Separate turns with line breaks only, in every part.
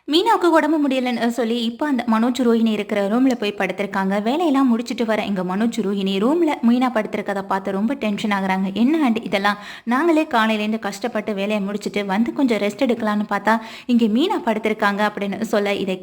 மீனாவுக்கு உடம்பு முடியலன்னு சொல்லி இப்போ அந்த மனோஜ் ரோஹிணி இருக்கிற ரூம்ல போய் படுத்திருக்காங்க. வேலையெல்லாம் முடிச்சுட்டு வர எங்க மனோஜ் ரோஹிணி ரூம்ல மீனா படுத்திருக்கத பார்த்து ரொம்ப டென்ஷன் ஆகுறாங்க. என்ன ஆண்டி இதெல்லாம், நாங்களே காலையிலேருந்து கஷ்டப்பட்டு வேலையை முடிச்சுட்டு வந்து கொஞ்சம் ரெஸ்ட் எடுக்கலான்னு பார்த்தா இங்கே மீனா படுத்திருக்காங்க அப்படின்னு சொல்ல, இதை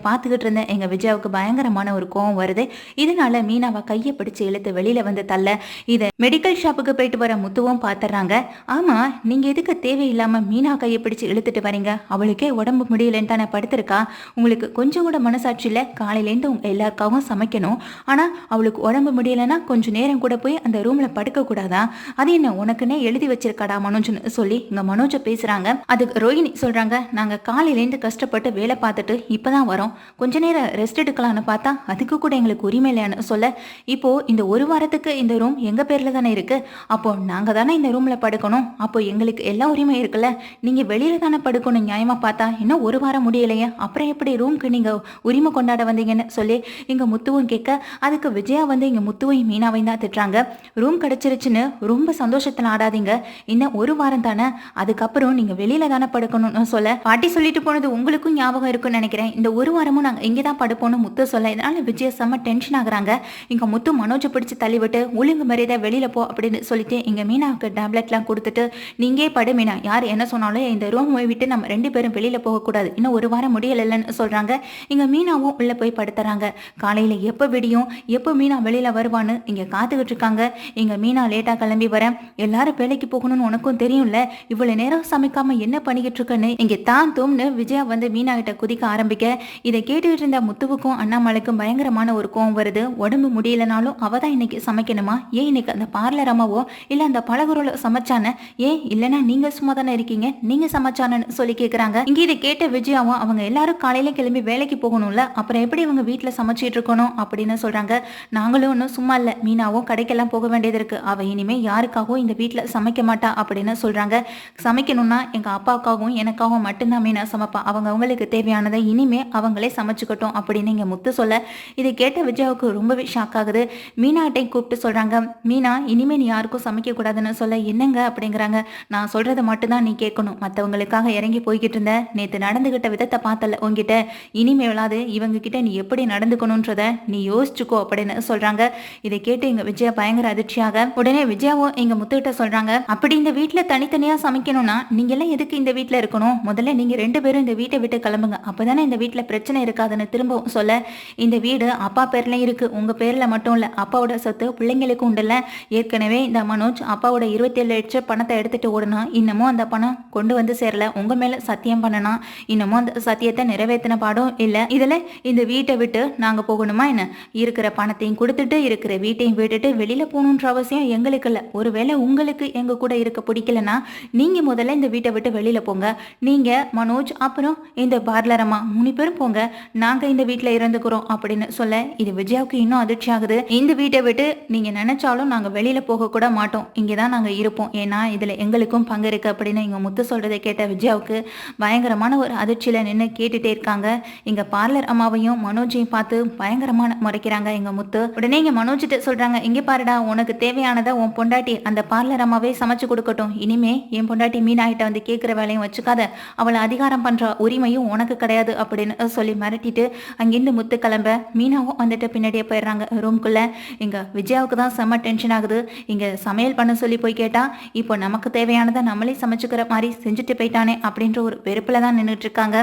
பார்த்துக்கிட்டு இருந்த எங்க விஜயாவுக்கு பயங்கரமான ஒரு கோவம் வருது. இதனால மீனாவை கையை பிடிச்சு இழுத்து வெளியில வந்து தள்ள, இதை மெடிக்கல் ஷாப்புக்கு போயிட்டு வர முத்துவும் பார்த்துறாங்க. ஆமா, நீங்க எதுக்கு தேவையில்லாம மீனா கையை பிடிச்சு இழுத்துட்டு வரீங்க? அவளுக்கே உடம்பு முடியலன்னு தானே படுத்திருக்கா. உங்களுக்கு கொஞ்சம் கூட மனசாட்சி இல்லை? காலையிலேருந்து உங்க எல்லாருக்காகவும் சமைக்கணும். ஆனா அவளுக்கு உடம்பு முடியலன்னா கொஞ்சம் நேரம் கூட போய் அந்த ரூம்ல படுக்க கூடாதா? அது என்ன உனக்குன்னே எழுதி வச்சிருக்காடா மனோஜ்னு சொல்லி இங்க மனோஜ பேசுறாங்க. அதுக்கு ரோஹிணி சொல்றாங்க, நாங்க காலையிலேருந்து கஷ்டப்பட்டு வேலை பார்த்துட்டு இப்பதான் வரோம், கொஞ்ச நேரம் ரெஸ்ட் எடுக்கலாம்னு பார்த்தா அதுக்கு கூட எங்களுக்கு உரிமை இல்லையான்னு சொல்ல, இப்போ இந்த ஒரு வாரத்துக்கு இந்த ரூம் எங்க பேர்ல தானே இருக்கு, அப்போ நாங்க தானே இந்த ரூம்ல படுக்கணும், அப்போ எங்களுக்கு எல்லா உரிமை இருக்குல்ல, நீங்க வெளியில தானே படுக்கணும். நியாயமா பார்த்தா இன்னும் ஒரு வாரம் முடியலையே, அப்புறம் எப்படி ரூம்க்கு நீங்க உரிமை கொண்டாட வந்தீங்கன்னு சொல்லி இங்க முத்துவும் கேட்க, அதுக்கு விஜயா வந்து இங்க முத்துவையும் மீனாவையும் தான் திட்டுறாங்க. ரூம் கிடைச்சிருச்சுன்னு ரொம்ப சந்தோஷத்துல ஆடாதீங்க, இன்னும் ஒரு வாரம் தானே, அதுக்கப்புறம் நீங்க வெளியில தானே படுக்கணும்னு சொல்ல, பாட்டி சொல்லிட்டு போனது உங்களுக்கும் ஞாபகம் இருக்குன்னு நினைக்கிறேன், இந்த ஒரு வாரமும் நாங்க இங்கே தான் படுப்போம்னு முத்து சொல்ல, இதனால விஜயா செம்ம டென்ஷன் ஆகுறாங்க. இங்க முத்து மனோஜை பிடிச்சு தள்ளிவிட்டு ஒழுங்கு மரியாதை வெளியில போ அப்படின்னு சொல்லிட்டு இங்க மீனாவுக்கு டேப்லெட்லாம் கொடுத்துட்டு, நீங்கே படு மீனா, யார் என்ன சொன்னாலும் இந்த ரூம் விட்டு நம்ம ரெண்டு பேரும் வெளியில போகக்கூடாது, இன்னும் ஒரு வாரம் முடியலன்னு சொல்றாங்க. இங்க மீனாவும் உள்ள போய் படுத்துறாங்க. காலையில எப்ப விடியும், எப்போ மீனா வெளியில வருவான்னு இங்க காத்துக்கிட்டு இருக்காங்க. இங்க மீனா லேட்டா கிளம்பி வர, எல்லாரும் வேலைக்கு போகணும்னு உனக்கும் தெரியும்ல, இவ்வளவு நேரம் சமைக்காம என்ன பண்ணிக்கிட்டு இருக்கன்னு இங்க தான் தூம்னு விஜயா வந்து மீனா கிட்ட குதிக்க ஆரம்பிக்க, இதை கேட்டுக்கிட்டு இருந்த முத்துவுக்கும் அண்ணாமலைக்கும் பயங்கரமான ஒரு கோவம் வருது. உடம்பு முடியலனாலும் அவ தான் இன்னைக்கு சமைக்கணுமா? ஏன் இன்னைக்கு அந்த பார்லர் அம்மாவோ இல்ல அந்த பலகுரோல சமைச்சான, ஏன் இல்லைன்னா நீங்க சும்மா தானே இருக்கீங்க, நீங்க சமைச்சானு சொல்லி கேக்குறாங்க. இங்க இதை கேட்ட விஜயாவும், அவங்க எல்லாரும் காலையில கிளம்பி வேலைக்கு போகணும்ல, அப்புறம் எப்படி இவங்க வீட்டில் சமைச்சிட்டு இருக்கணும் அப்படின்னு சொல்றாங்க. நாங்களும் ஒன்றும் சும்மா இல்லை, மீனாவும் கடைக்கெல்லாம் போக வேண்டியது இருக்கு, அவ இனிமே யாருக்காகவும் இந்த வீட்டில் சமைக்க மாட்டா அப்படின்னு சொல்றாங்க. சமைக்கணும்னா எங்க அப்பாவுக்காகவும் எனக்காகவும் மட்டும்தான் மீனா சமைப்பா, அவங்க அவங்களுக்கு தேவையானதை இனிமே அவங்களே சமைச்சுக்கட்டும் அப்படின்னு இங்க முத்து சொல்ல, இதை கேட்ட விஜயாவுக்கு ரொம்பவே ஷாக் ஆகுது. மீனாட்டையும் கூப்பிட்டு சொல்றாங்க, மீனா இனிமே நீ யாருக்கும் சமைக்க கூடாதுன்னு சொல்ல, என்னங்க அப்படிங்கிறாங்க. நான் சொல்றதை மட்டும்தான் நீ கேட்கணும், மற்றவங்களுக்காக இறங்கி போய்கிட்டு இருந்த, நேற்று நடந்துகிட்ட விதத்தை பார்த்தல உங்ககிட்ட, இனிமேலாது இவங்க கிட்ட நீ எப்படி நடந்துக்கணும்ன்றத நீ யோசிச்சுக்கோ அப்படின்னு சொல்றாங்க. இதை கேட்டு எங்க விஜயா பயங்கர அதிர்ச்சியாக, உடனே விஜயாவும் எங்க முத்துக்கிட்ட சொல்றாங்க, அப்படி இந்த வீட்டுல தனித்தனியா சமைக்கணும்னா நீங்க எல்லாம் எதுக்கு இந்த வீட்டுல இருக்கணும், முதல்ல நீங்க ரெண்டு பேரும் இந்த வீட்டை விட்டு கிளம்புங்க, அப்பதானே இந்த வீட்டுல பிரச்சனை இருக்காதுன்னு திரும்பவும் சொல்ல, இந்த வீடு அப்பா பேர்ல இருக்கு, உங்க பேர்ல மட்டும் இல்ல, அப்பாவோட சொத்து பிள்ளைங்களுக்கும் உண்டுல்ல, ஏற்கனவே இந்த மனோஜ் அப்பாவோட 27 லட்சம் பணத்தை எடுத்துட்டு ஓடுனா, இன்னமும் அந்த பணம் கொண்டு வந்து சேரல, உங்க மேல சத்தியம் பண்ணனா, இன்னமும் அந்த சத்தியத்தை நிறைவேற்றின பாடம் இல்ல, இதுல இந்த வீட்டை விட்டு நாங்க போகணுமா என்ன, இருக்கிற பணத்தையும் கொடுத்துட்டு இருக்கிற வீட்டையும் விட்டுட்டு வெளியில போகணுன்ற அவசியம் எங்களுக்கு இல்ல, ஒருவேளை உங்களுக்கு எங்க கூட இருக்க பிடிக்கலன்னா நீங்க முதல்ல இந்த வீட்டை விட்டு வெளியில போங்க, நீங்க மனோஜ் அப்புறம் இந்த பார்லர் அம்மா 3 பேரும் போங்க, நாங்க இந்த வீட்டுல இருந்துக்கிறோம் அப்படின்னு சொல்ல, இது விஜயாவுக்கு இன்னும் அதிர்ச்சி ஆகுது. இந்த வீட்டை விட்டு நீங்க நினைச்சாலும் நாங்க வெளியில போக கூட மாட்டோம், இங்கதான் நாங்க இருப்போம், ஏன்னா இதுல எங்களுக்கும் பங்கு இருக்கு அப்படின்னு இங்க முத்து சொல்றதை கேட்ட விஜயாவுக்கு பயங்கரமான ஒரு அதிர்ச்சியில நின்று கேட்டுட்டே இருக்காங்க. இங்க பார்லர் அம்மாவையும் மனோஜையும் பார்த்து பயங்கரமான முறைக்கிறாங்க எங்க முத்து. உடனே இங்க மனோஜிட்ட சொல்றாங்க, இங்க பாருடா, உனக்கு தேவையானதை உன் பொண்டாட்டி அந்த பார்லர் அம்மாவே சமைச்சு கொடுக்கட்டும், இனிமே என் பொண்டாட்டி மீனாகிட்ட வந்து கேட்கிற வேலையும் வச்சுக்காத, அவளை அதிகாரம் பண்ற உரிமையும் உனக்கு கிடையாது அப்படின்னு சொல்லி மிரட்டிட்டு அங்கிருந்து முத்து கிளம்ப, மீனாவும் வந்துட்டு பின்னாடியே போயிடுறாங்க ரூம்குள்ள. இங்க விஜயாவுக்கு தான் செம்ம டென்ஷன் ஆகுது. இங்க சமையல் பண்ண சொல்லி போய் கேட்டா, இப்போ நமக்கு தேவையானதை நம்மளே சமைச்சுக்கிற மாதிரி செஞ்சுட்டு போயிட்டானே அப்படின்ற ஒரு வெறுப்புல தான் நின்றுட்டு இருக்காங்க.